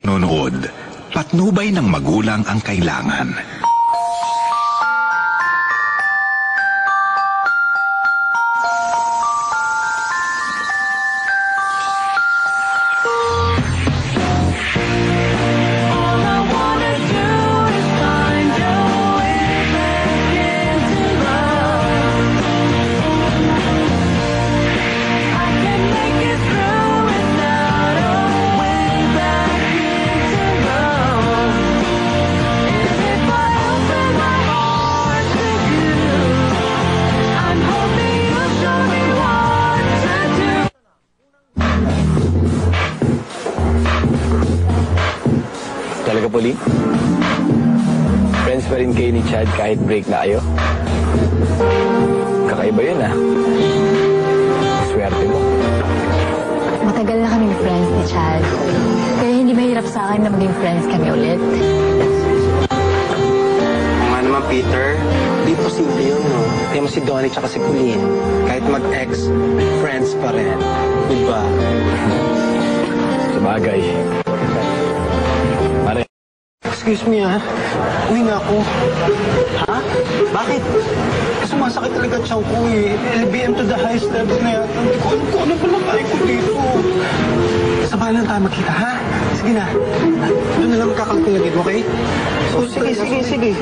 Nonood, patnubay ng magulang ang kailangan. Talaga, Pauline? Friends pa rin kayo ni Chad kahit break na kayo? Kakaiba yun, ah. Swerte mo. Matagal na kaming friends ni Chad. Kaya hindi mahirap sa akin na maging friends kami ulit. Kung nga naman, Peter, di posible yun, no? Kaya mo si Donnie tsaka si Pauline. Kahit mag-ex, friends pa rin. Diba? Sabagay. Excuse me, ha? Uwi na ako. Ha? Bakit? Kasi masakit talaga siyang ko, eh. LBM to the highest level na yata. Hindi ko alam kung ano ba nakaya ko dito. Sa bahala tayo magkita, ha? Sige na. Doon na lang magkakalkulagid, okay? So, sige.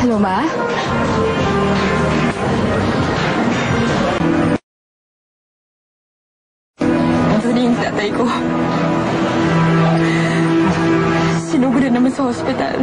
Hello, Ma? Anthony, yung tatay ko. Sinugod na naman sa hospital.